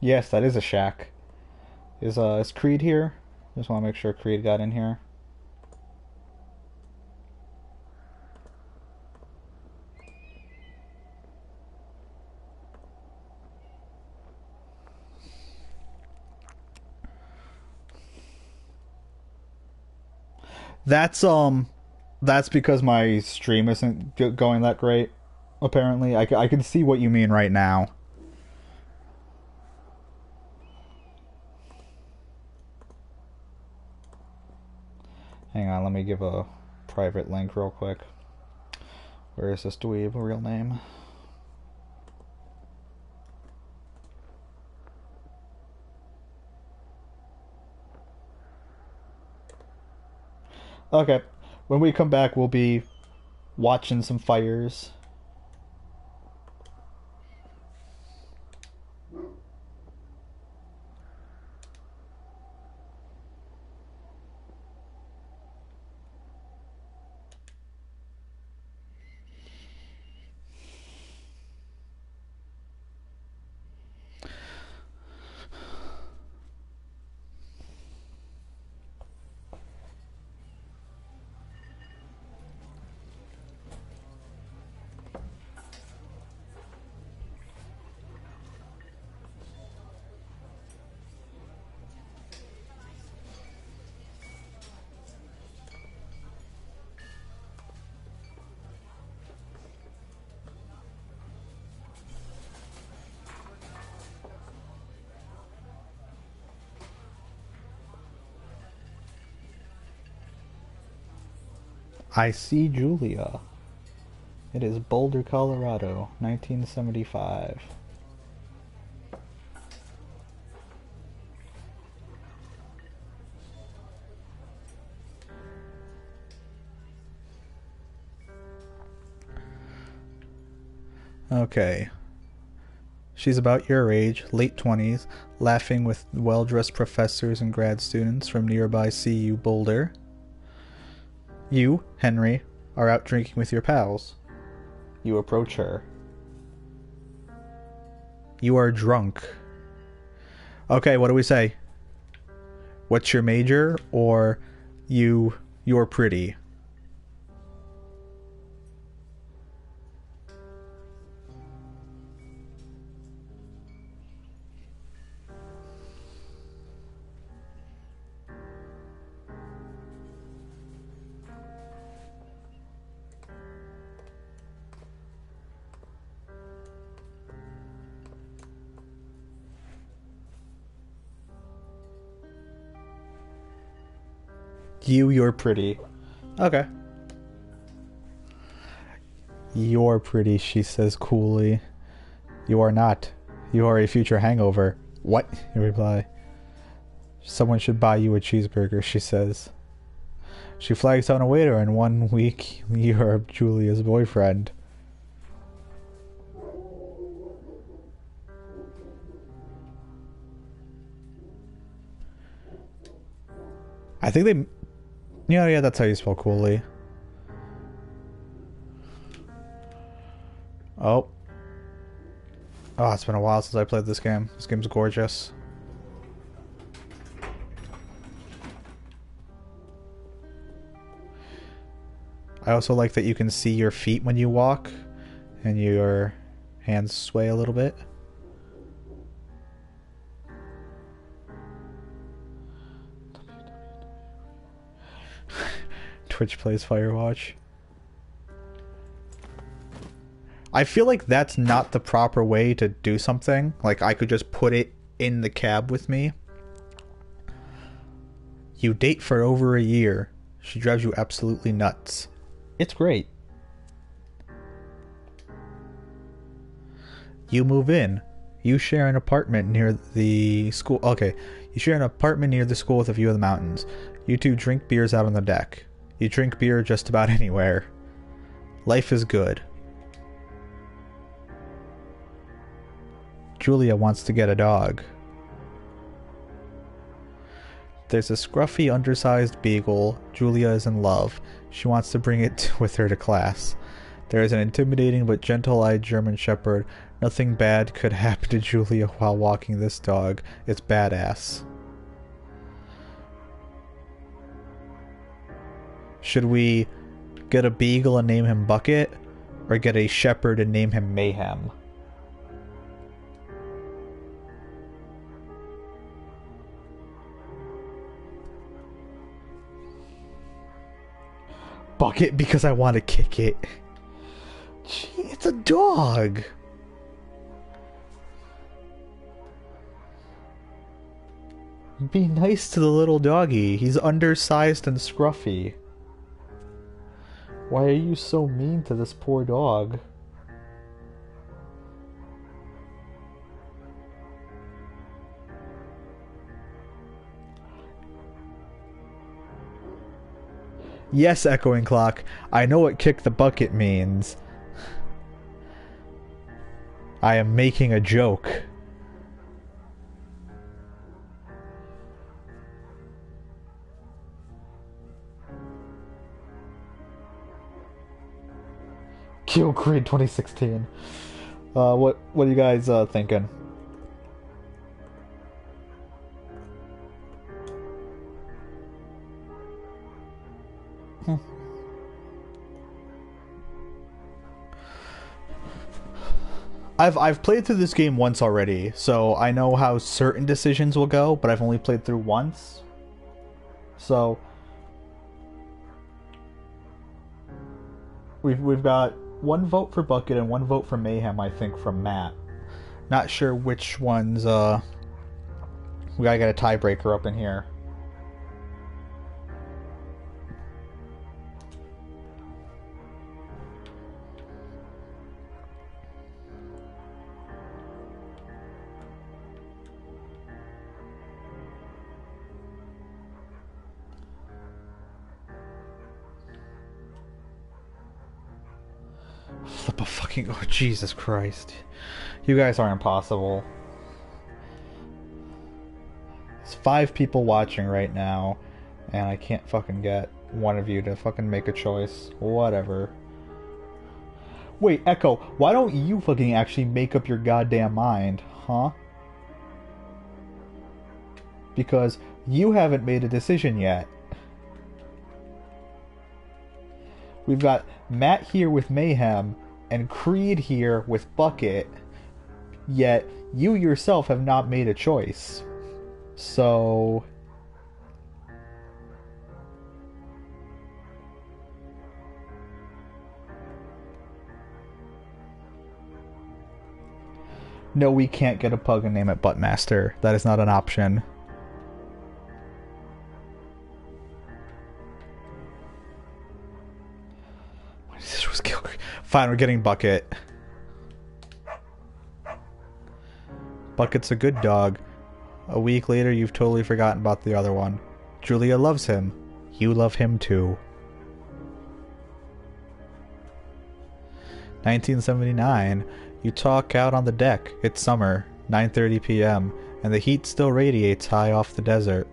Yes, that is a shack. Is Creed here? Just want to make sure Creed got in here. That's that's because my stream isn't going that great. Apparently, I can see what you mean right now. Hang on, let me give a private link real quick. Where is this dweeb real name? Okay, when we come back, we'll be watching some fires. I see Julia. It is Boulder, Colorado, 1975. Okay. She's about your age, late 20s, laughing with well-dressed professors and grad students from nearby CU Boulder. You, Henry, are out drinking with your pals. You approach her. You are drunk. Okay, what do we say? What's your major? Or you're pretty? You're pretty. Okay. You're pretty, she says coolly. You are not. You are a future hangover. What? You reply. Someone should buy you a cheeseburger, she says. She flags down a waiter, and 1 week you're Julia's boyfriend. I think they... Yeah, that's how you spell coolly. Oh. Oh, it's been a while since I played this game. This game's gorgeous. I also like that you can see your feet when you walk, and your hands sway a little bit. Twitch plays Firewatch. I feel like that's not the proper way to do something. Like, I could just put it in the cab with me. You date for over a year. She drives you absolutely nuts. It's great. You move in. You share an apartment near the school. Okay. You share an apartment near the school with a view of the mountains. You two drink beers out on the deck. You drink beer just about anywhere. Life is good. Julia wants to get a dog. There's a scruffy, undersized beagle. Julia is in love. She wants to bring it with her to class. There is an intimidating but gentle-eyed German Shepherd. Nothing bad could happen to Julia while walking this dog. It's badass. Should we get a beagle and name him Bucket? Or get a shepherd and name him Mayhem? Bucket because I want to kick it. Gee, it's a dog. Be nice to the little doggy. He's undersized and scruffy. Why are you so mean to this poor dog? Yes, Echoing Clock. I know what kick the bucket means. I am making a joke. Kill Creed 2016. What are you guys thinking? I've played through this game once already, so I know how certain decisions will go, but I've only played through once. So we've got one vote for Bucket and one vote for Mayhem, I think, from Matt. Not sure which ones. We gotta get a tiebreaker up in here. Flip a fucking... Oh, Jesus Christ. You guys are impossible. There's 5 people watching right now, and I can't fucking get one of you to fucking make a choice. Whatever. Wait, Echo, why don't you fucking actually make up your goddamn mind, huh? Because you haven't made a decision yet. We've got Matt here with Mayhem and Creed here with Bucket, yet you yourself have not made a choice. So... No, we can't get a pug and name it Buttmaster. That is not an option. This was kill. Fine, we're getting Bucket. Bucket's a good dog. A week later, you've totally forgotten about the other one. Julia loves him. You love him too. 1979. You talk out on the deck. It's summer, 9:30 p.m., and the heat still radiates high off the desert.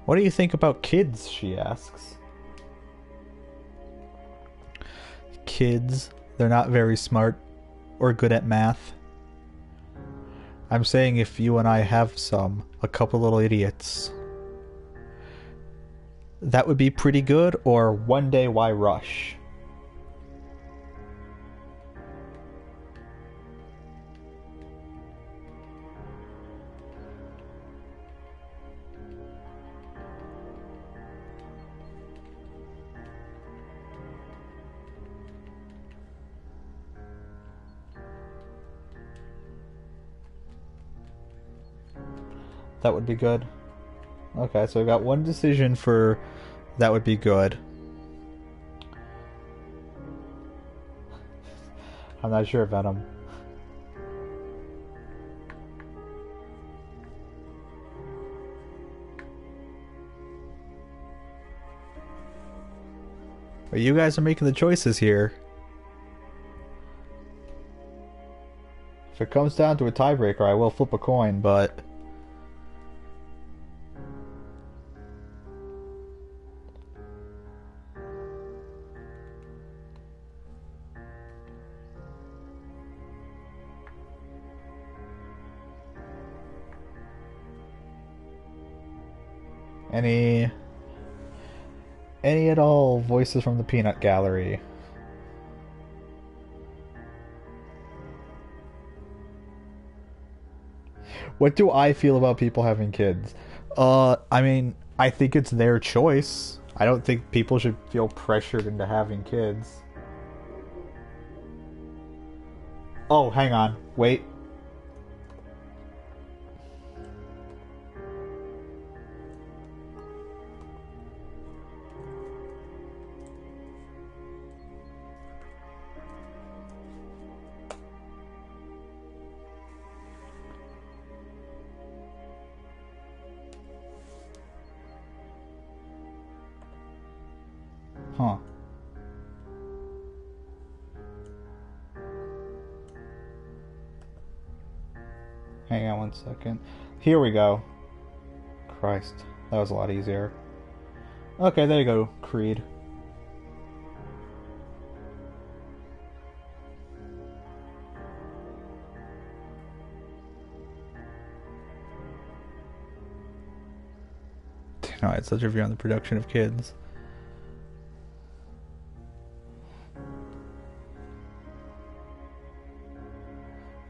What do you think about kids? She asks. Kids, they're not very smart or good at math. I'm saying if you and I have a couple little idiots, that would be pretty good, or one day why rush? That would be good. Okay, so we got one decision for that would be good. I'm not sure, Venom. But you guys are making the choices here. If it comes down to a tiebreaker, I will flip a coin, but... Any at all voices from the peanut gallery? What do I feel about people having kids? I mean, I think it's their choice. I don't think people should feel pressured into having kids. Oh, hang on. Wait. Huh. Hang on one second. Here we go. Christ, that was a lot easier. Okay, there you go, Creed. No, it's such a review on the production of kids.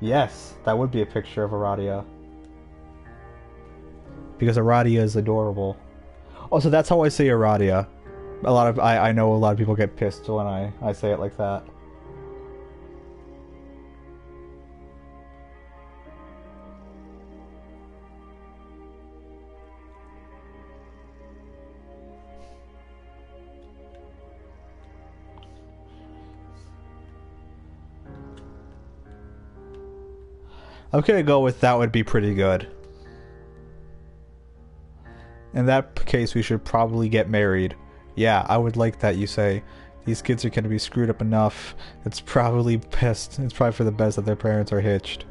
Yes, that would be a picture of Aradia. Because Aradia is adorable. Oh, so that's how I say Aradia. I know a lot of people get pissed when I say it like that. I'm gonna go with that would be pretty good. In that case, we should probably get married. Yeah, I would like that you say. These kids are gonna be screwed up enough. It's probably best. It's probably for the best that their parents are hitched.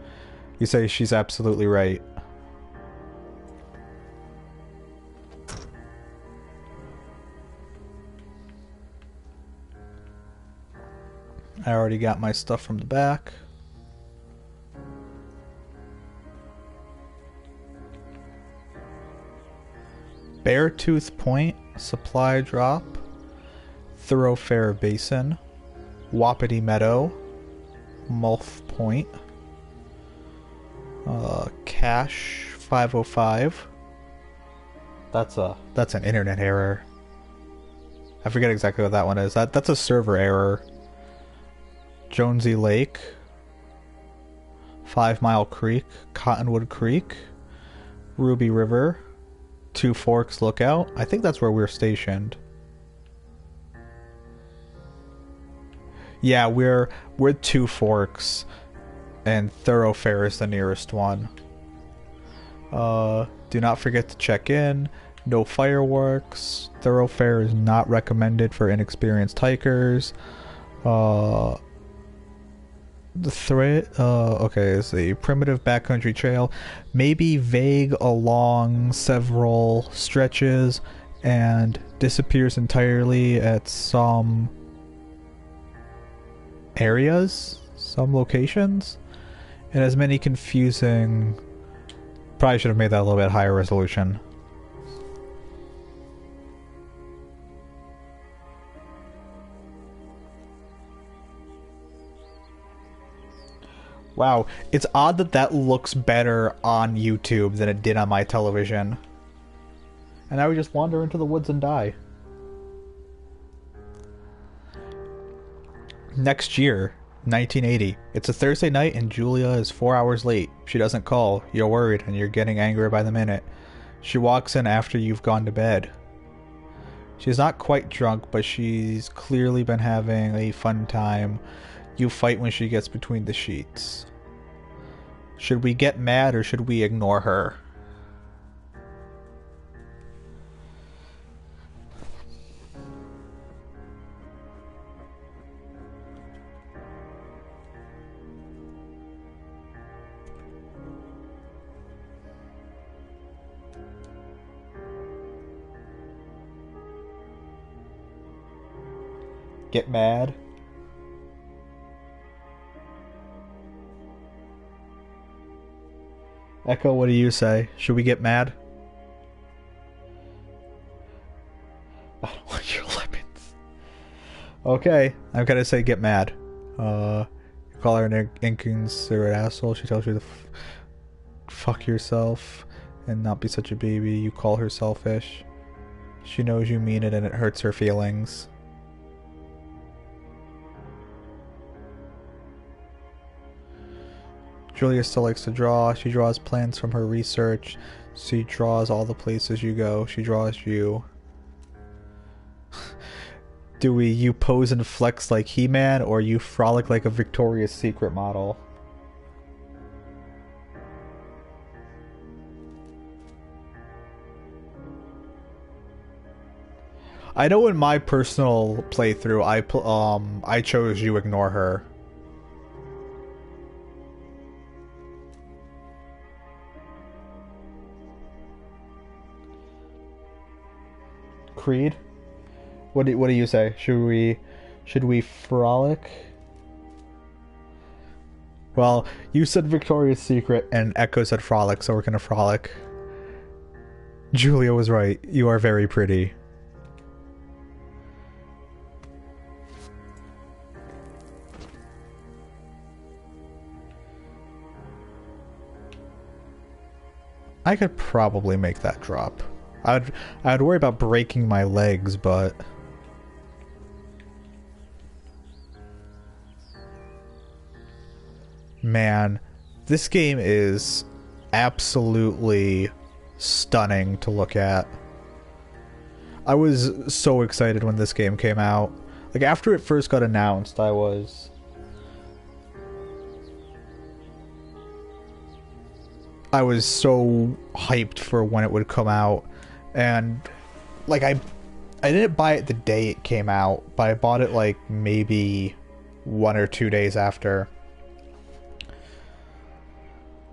You say she's absolutely right. I already got my stuff from the back. Beartooth Point, Supply Drop, Thoroughfare Basin, Wapiti Meadow, Mulf Point, Cache 505. That's an internet error. I forget exactly what that one is. That's a server error. Jonesy Lake, 5 Mile Creek, Cottonwood Creek, Ruby River, Two Forks Lookout. I think that's where we're stationed. Yeah, we're Two Forks, and Thoroughfare is the nearest one. Do not forget to check in. No fireworks. Thoroughfare is not recommended for inexperienced hikers. The threat, okay, is the primitive backcountry trail, maybe vague along several stretches and disappears entirely at some areas, some locations, and has many confusing. Probably should have made that a little bit higher resolution. Wow, it's odd that that looks better on YouTube than it did on my television. And now we just wander into the woods and die. Next year, 1980. It's a Thursday night and Julia is 4 hours late. She doesn't call. You're worried and you're getting angrier by the minute. She walks in after you've gone to bed. She's not quite drunk, but she's clearly been having a fun time. You fight when she gets between the sheets. Should we get mad or should we ignore her? Get mad? Echo, what do you say? Should we get mad? Okay, I'm gonna say get mad. You call her an inconsiderate asshole. She tells you to fuck yourself and not be such a baby. You call her selfish. She knows you mean it and it hurts her feelings. Julia still likes to draw. She draws plans from her research. She draws all the places you go. She draws you. Dewey, you pose and flex like He-Man, or you frolic like a Victoria's Secret model? I know in my personal playthrough, I chose you ignore her. Creed? What do you say? Should we frolic? Well, you said Victoria's Secret and Echo said frolic, so we're gonna frolic. Julia was right. You are very pretty. I could probably make that drop. I'd worry about breaking my legs, but man, this game is absolutely stunning to look at. I was so excited when this game came out. Like, after it first got announced, I was so hyped for when it would come out. And like I didn't buy it the day it came out, but I bought it like maybe 1 or 2 days after.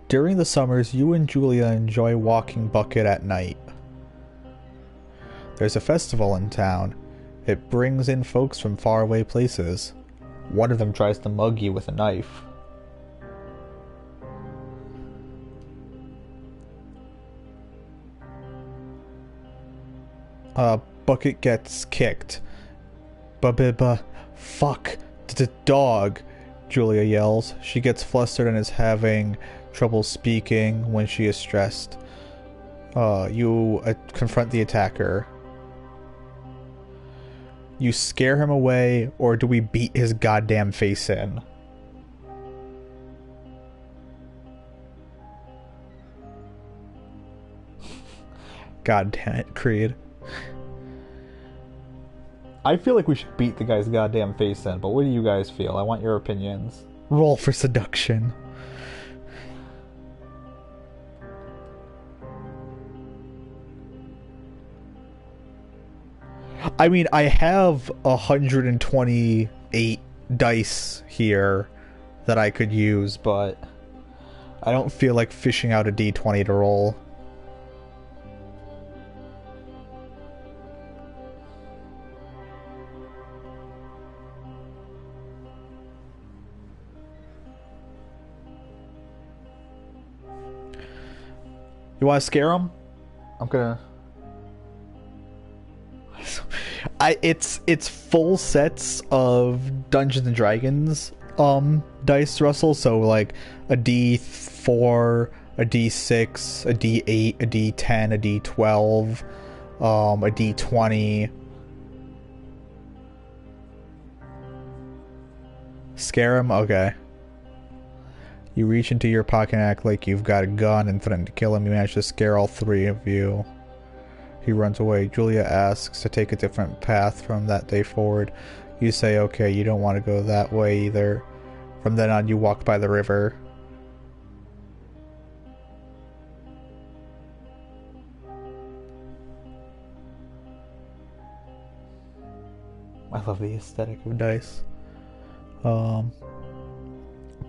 During the summers, you and Julia enjoy walking Bucket at night. There's a festival in town. It brings in folks from faraway places. One of them tries to mug you with a knife. Bucket gets kicked. Fuck. The dog, Julia yells. She gets flustered and is having trouble speaking when she is stressed. You confront the attacker. You scare him away, or do we beat his goddamn face in? God damn it, Creed. I feel like we should beat the guy's goddamn face in, but what do you guys feel? I want your opinions. Roll for seduction. I mean, I have 128 dice here that I could use, but I don't feel like fishing out a d20 to roll. You want to scare him? I'm gonna... It's full sets of Dungeons and Dragons dice, Russell. So like a D4, a D6, a D8, a D10, a D12, a D20. Scare him? Okay. You reach into your pocket and act like you've got a gun and threaten to kill him. You manage to scare all three of you. He runs away. Julia asks to take a different path from that day forward. You say, okay, you don't want to go that way either. From then on, you walk by the river. I love the aesthetic of dice.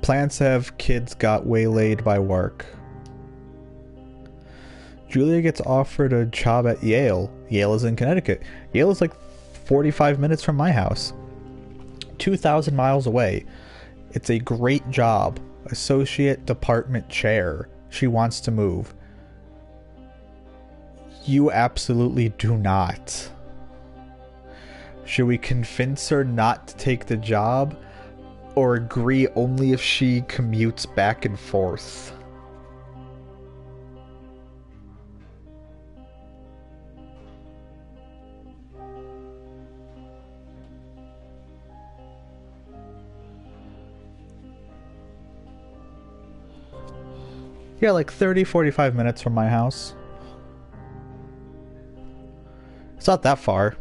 Plans to have kids got waylaid by work. Julia gets offered a job at Yale. Yale is in Connecticut. Yale is like 45 minutes from my house. 2,000 miles away. It's a great job. Associate department chair. She wants to move. You absolutely do not. Should we convince her not to take the job, or agree only if she commutes back and forth? Yeah, like 30-45 minutes from my house. It's not that far.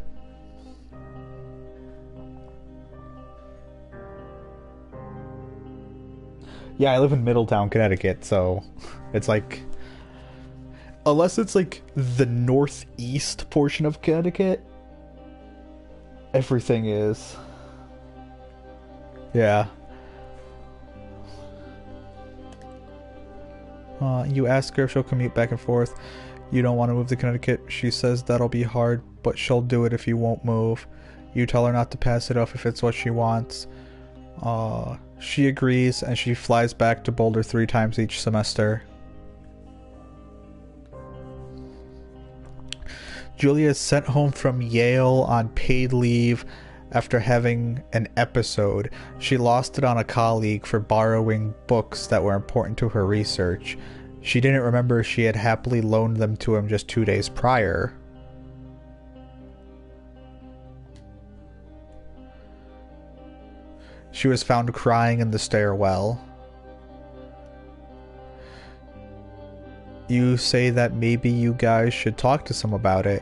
Yeah, I live in Middletown, Connecticut, so it's like... Unless it's like the northeast portion of Connecticut, everything is. Yeah. You ask her if she'll commute back and forth. You don't want to move to Connecticut. She says that'll be hard, but she'll do it if you won't move. You tell her not to pass it off if it's what she wants. She agrees, and she flies back to Boulder 3 times each semester. Julia is sent home from Yale on paid leave after having an episode. She lost it on a colleague for borrowing books that were important to her research. She didn't remember she had happily loaned them to him just 2 days prior. She was found crying in the stairwell. You say that maybe you guys should talk to some about it.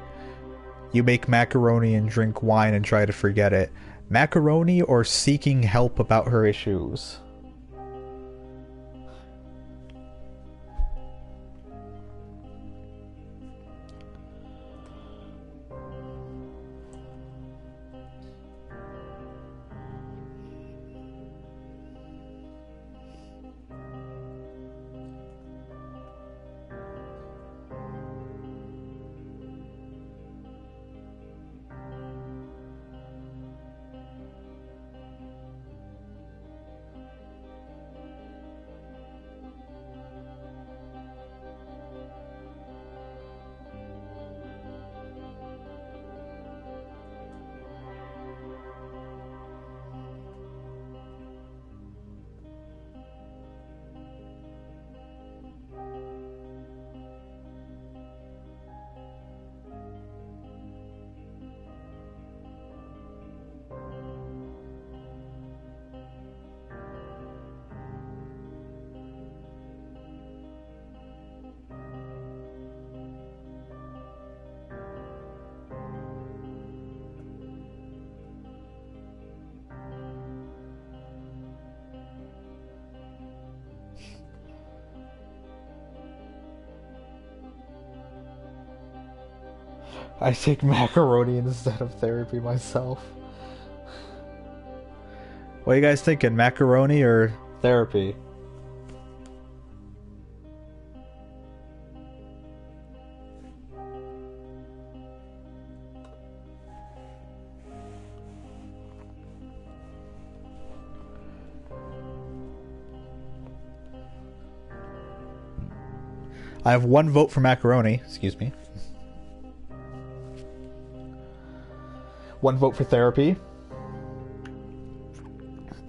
You make macaroni and drink wine and try to forget it. Macaroni or seeking help about her issues? I take macaroni instead of therapy myself. What are you guys thinking? Macaroni or therapy? I have 1 vote for macaroni. Excuse me. 1 vote for therapy.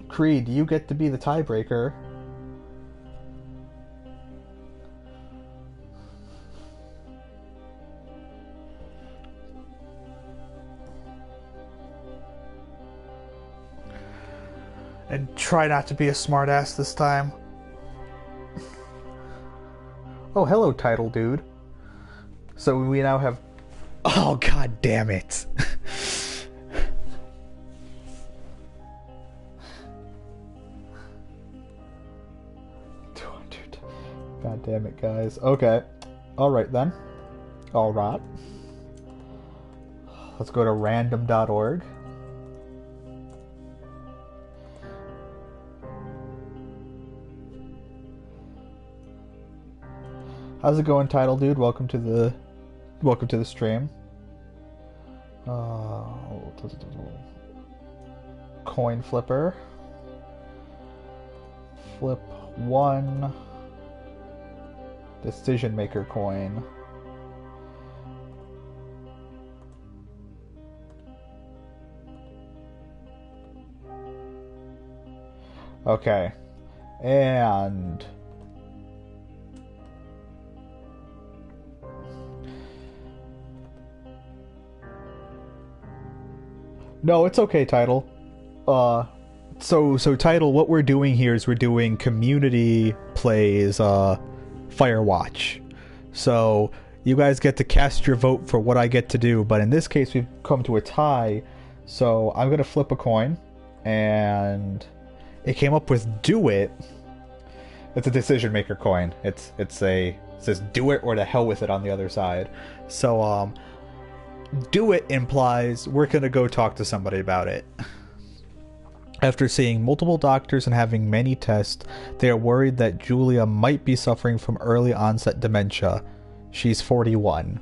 Creed, you get to be the tiebreaker. And try not to be a smartass this time. Oh, hello, title dude. So we now have... Oh, god damn it. God damn it, guys. Okay. Alright then. Alright. Let's go to random.org. How's it going, title dude? Welcome to the stream. Coin flipper. Flip 1 decision maker coin. Okay. And... No, it's okay, Title. So Title, what we're doing here is we're doing community plays, Firewatch. So, you guys get to cast your vote for what I get to do, but in this case we've come to a tie, so I'm gonna flip a coin, and it came up with do it. It's a decision maker coin. It says do it or the hell with it on the other side. So, do it implies we're gonna go talk to somebody about it. After seeing multiple doctors and having many tests, they are worried that Julia might be suffering from early onset dementia. She's 41.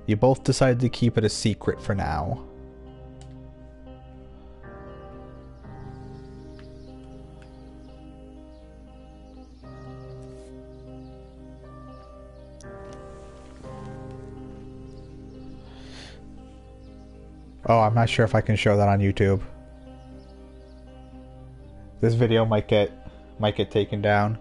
You both decide to keep it a secret for now. Oh, I'm not sure if I can show that on YouTube. This video might get taken down.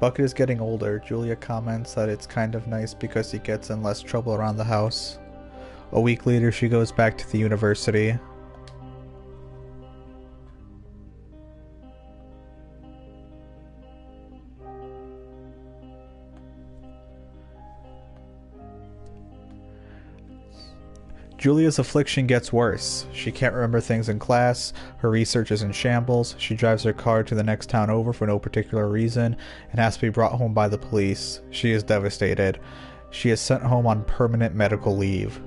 Bucket is getting older. Julia comments that it's kind of nice because he gets in less trouble around the house. A week later, she goes back to the university. Julia's affliction gets worse. She can't remember things in class, her research is in shambles, she drives her car to the next town over for no particular reason, and has to be brought home by the police. She is devastated. She is sent home on permanent medical leave.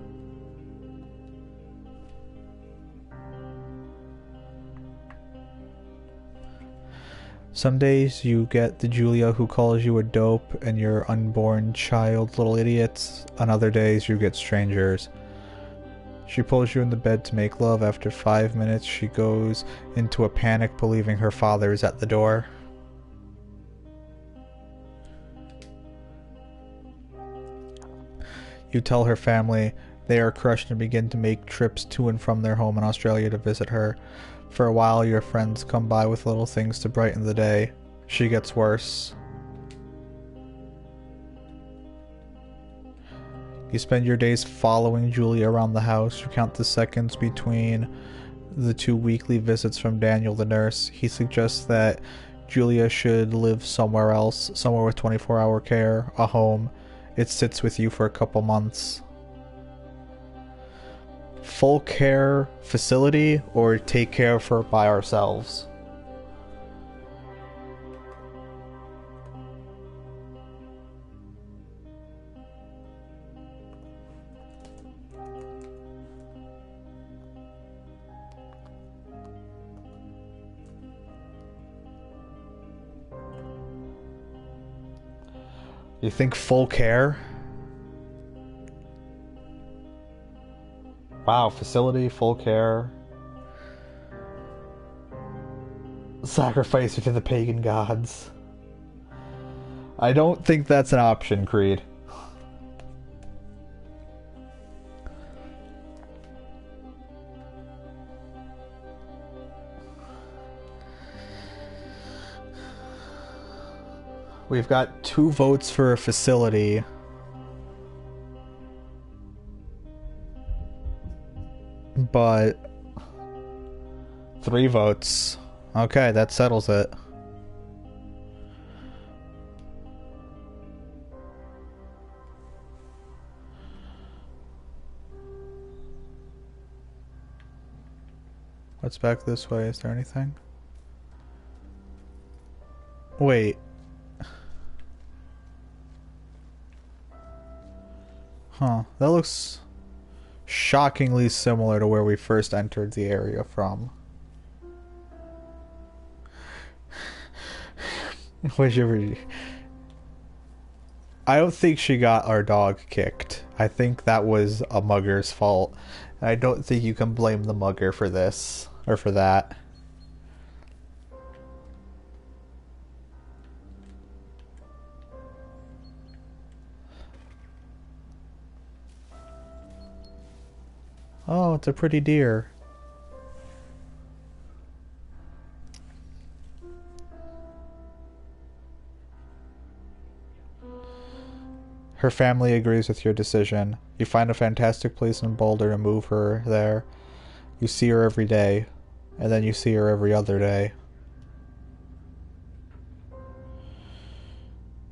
Some days you get the Julia who calls you a dope and your unborn child little idiots. On other days you get strangers. She pulls you in the bed to make love. After 5 minutes, she goes into a panic, believing her father is at the door. You tell her family. They are crushed and begin to make trips to and from their home in Australia to visit her. For a while, your friends come by with little things to brighten the day. She gets worse. You spend your days following Julia around the house. You count the seconds between the 2 weekly visits from Daniel the nurse. He suggests that Julia should live somewhere else, somewhere with 24-hour care, a home. It sits with you for a couple months. Full care facility or take care of her by ourselves? You think full care? Wow, facility, full care. Sacrifice her to the pagan gods. I don't think that's an option, Creed. We've got 2 votes for a facility. But 3 votes. Okay, that settles it. What's back this way? Is there anything? Wait. Huh. That looks shockingly similar to where we first entered the area from. I don't think she got our dog kicked. I think that was a mugger's fault. I don't think you can blame the mugger for this, or for that. Oh, it's a pretty deer. Her family agrees with your decision. You find a fantastic place in Boulder and move her there. You see her every day, and then you see her every other day.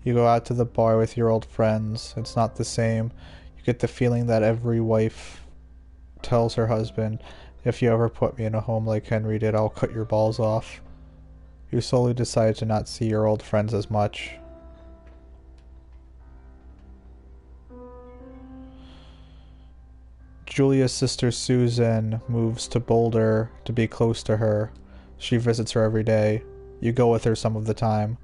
You go out to the bar with your old friends. It's not the same. You get the feeling that every wife tells her husband, if you ever put me in a home like Henry did, I'll cut your balls off. You slowly decide to not see your old friends as much. Julia's sister Susan moves to Boulder to be close to her. She visits her every day. You go with her some of the time.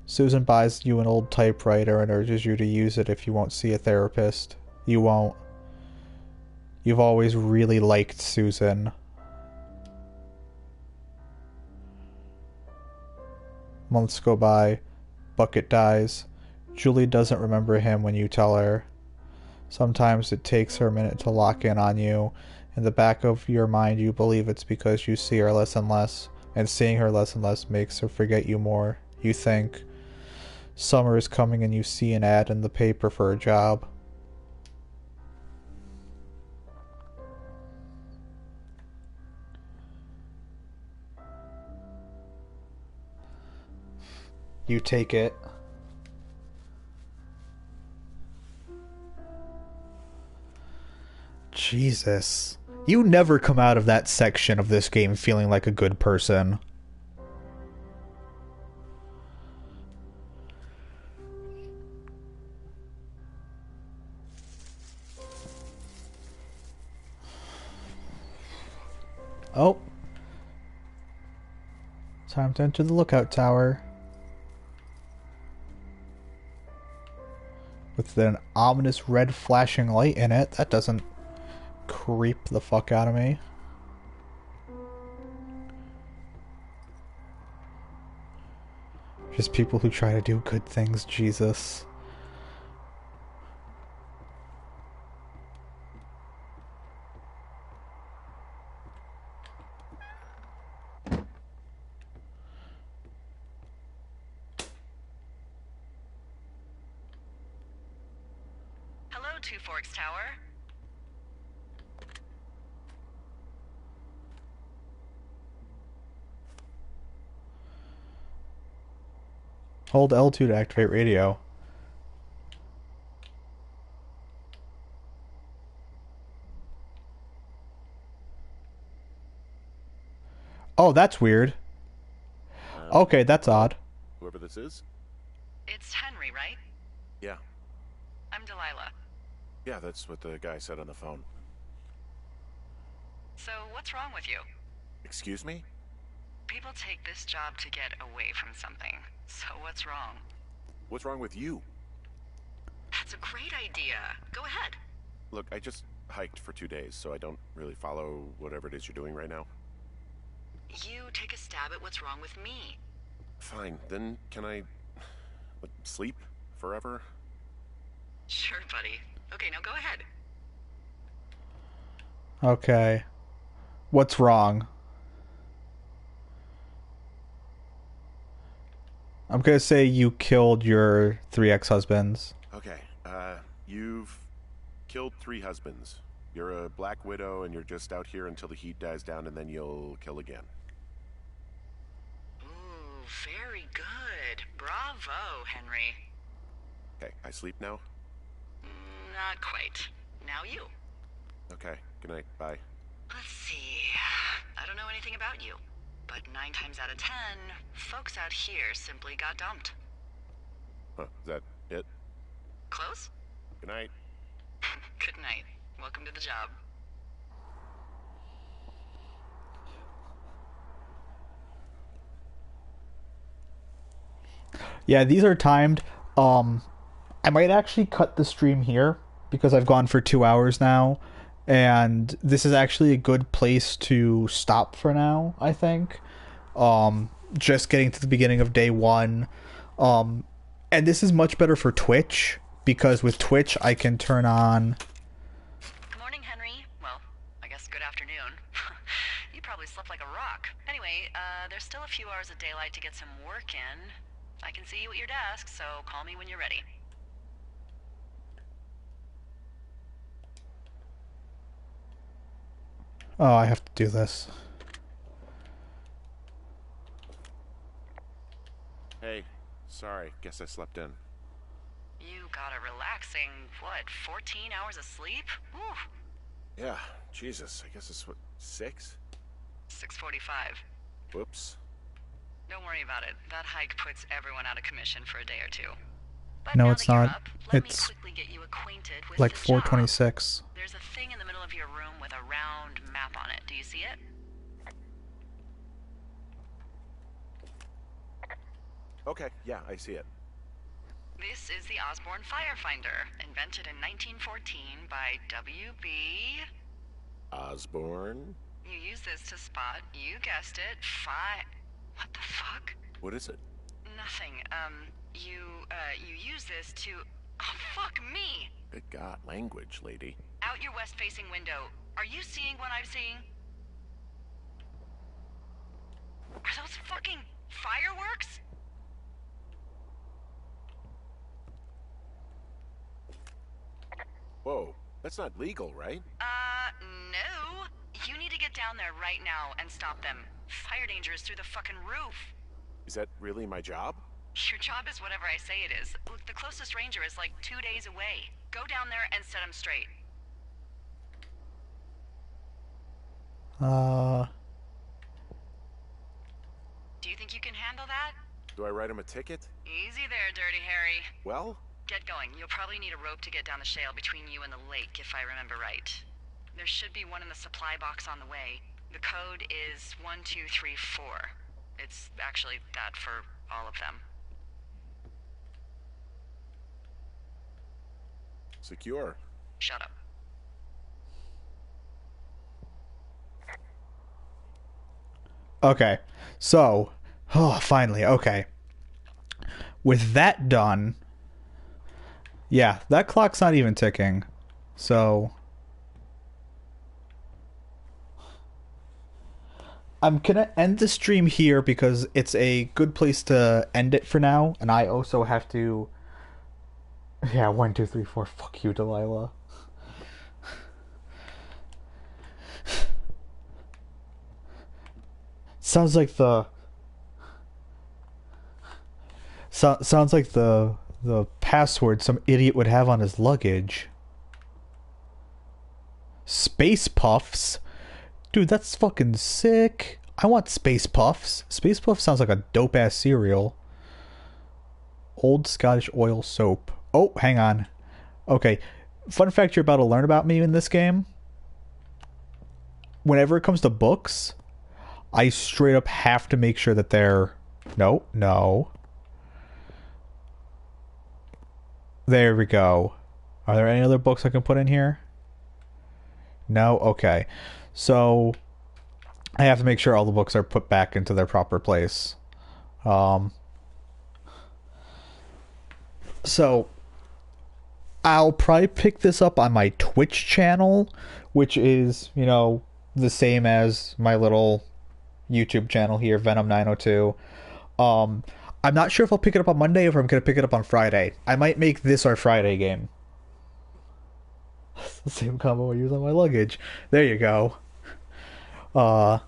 Susan buys you an old typewriter and urges you to use it if you won't see a therapist. You won't. You've always really liked Susan. Months go by. Bucket dies. Julie doesn't remember him when you tell her. Sometimes it takes her a minute to lock in on you. In the back of your mind, you believe it's because you see her less and less, and seeing her less and less makes her forget you more. You think. Summer is coming and you see an ad in the paper for a job. You take it. Jesus. You never come out of that section of this game feeling like a good person. Oh. Time to enter the lookout tower. With an ominous red flashing light in it. That doesn't creep the fuck out of me. Just people who try to do good things, Jesus. Hello, Two Forks Tower. Hold L2 to activate radio. Oh, that's weird. Okay, that's odd. Whoever this is? It's Henry, right? Yeah. I'm Delilah. Yeah, that's what the guy said on the phone. So, what's wrong with you? Excuse me? People take this job to get away from something. So, what's wrong? What's wrong with you? That's a great idea. Go ahead. Look, I just hiked for 2 days, so I don't really follow whatever it is you're doing right now. You take a stab at what's wrong with me. Fine, then can I... like, sleep? Forever? Sure, buddy. Okay, now go ahead. Okay. What's wrong? I'm gonna say you killed your 3 ex-husbands. Okay, you've killed 3 husbands. You're a black widow and you're just out here until the heat dies down and then you'll kill again. Ooh, very good. Bravo, Henry. Okay, I sleep now? Not quite. Now you. Okay, good night, bye. Let's see. I don't know anything about you, but 9 times out of 10, folks out here simply got dumped. Huh, is that it? Close? Good night. Good night. Welcome to the job. Yeah, these are timed. I might actually cut the stream here because I've gone for 2 hours now, and this is actually a good place to stop for now, I think. Just getting to the beginning of day 1. And this is much better for Twitch, because with Twitch I can turn on... Good morning, Henry. Well, I guess good afternoon. You probably slept like a rock. Anyway, there's still a few hours of daylight to get some work in. I can see you at your desk, so call me when you're ready. Oh, I have to do this. Hey, sorry. Guess I slept in. You got a relaxing, 14 hours of sleep? Whew. Yeah, Jesus. I guess it's what, 6? 6:45. Whoops. Don't worry about it. That hike puts everyone out of commission for a day or two. But No, now it's that you're not. up, let It's me quickly get you acquainted with like this job. 4:26. There's a thing in the middle of your room with a round map on it. Do you see it? Okay, yeah, I see it. This is the Osborne Firefinder, invented in 1914 by W.B. Osborne? You use this to spot, you guessed it, What the fuck? What is it? Nothing. You use this to... Oh, fuck me! Good God, language, lady. Out your west-facing window. Are you seeing what I'm seeing? Are those fucking fireworks? Whoa, that's not legal, right? No. You need to get down there right now and stop them. Fire danger is through the fucking roof. Is that really my job? Your job is whatever I say it is. Look, the closest ranger is like 2 days away. Go down there and set him straight. Do you think you can handle that? Do I write him a ticket? Easy there, Dirty Harry. Well? Get going. You'll probably need a rope to get down the shale between you and the lake, if I remember right. There should be one in the supply box on the way. The code is 1234. It's actually that for all of them. Secure. Shut up. Okay, so, finally, okay. With that done, yeah, that clock's not even ticking, so... I'm gonna end the stream here because it's a good place to end it for now, and I also have to... Yeah, 1, 2, 3, 4, fuck you, Delilah. Sounds like the sounds like the password some idiot would have on his luggage. Space Puffs? Dude, that's fucking sick. I want Space Puffs. Space Puffs sounds like a dope ass cereal. Old Scottish oil soap. Oh, hang on. Okay. Fun fact you're about to learn about me in this game. Whenever it comes to books, I straight up have to make sure that they're... No. There we go. Are there any other books I can put in here? No? Okay. So, I have to make sure all the books are put back into their proper place. So, I'll probably pick this up on my Twitch channel, which is, the same as my little YouTube channel here, Venom902. I'm not sure if I'll pick it up on Monday or if I'm going to pick it up on Friday. I might make this our Friday game. The same combo I use on my luggage. There you go. Got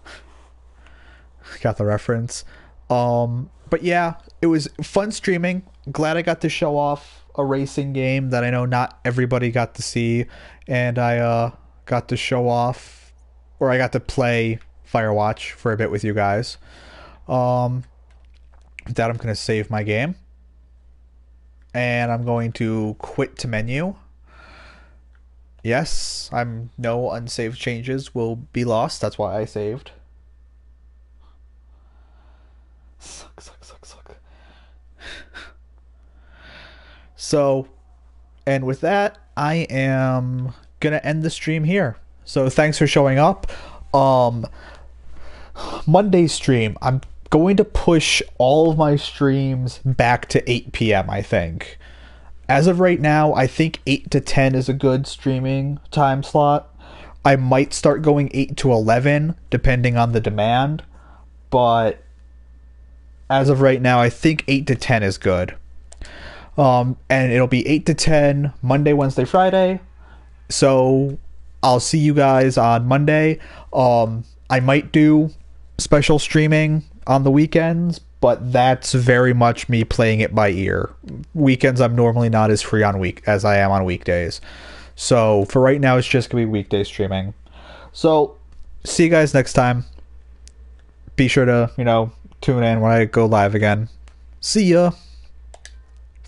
the reference. But yeah, it was fun streaming. Glad I got to show off a racing game that I know not everybody got to see. And I got to show off, or I got to play Firewatch for a bit with you guys. With that, I'm going to save my game. And I'm going to quit to menu. Yes, no unsaved changes will be lost. That's why I saved. Suck. So, and with that, I am going to end the stream here. So thanks for showing up. Monday's stream, I'm going to push all of my streams back to 8 p.m., I think. As of right now, I think 8 to 10 is a good streaming time slot. I might start going 8 to 11, depending on the demand. But as of right now, I think 8 to 10 is good. And it'll be 8 to 10, Monday, Wednesday, Friday. So I'll see you guys on Monday. I might do special streaming on the weekends, but that's very much me playing it by ear. Weekends I'm normally not as free on week as I am on weekdays. So for right now, it's just gonna be weekday streaming. So see you guys next time. Be sure to, tune in when I go live again. See ya.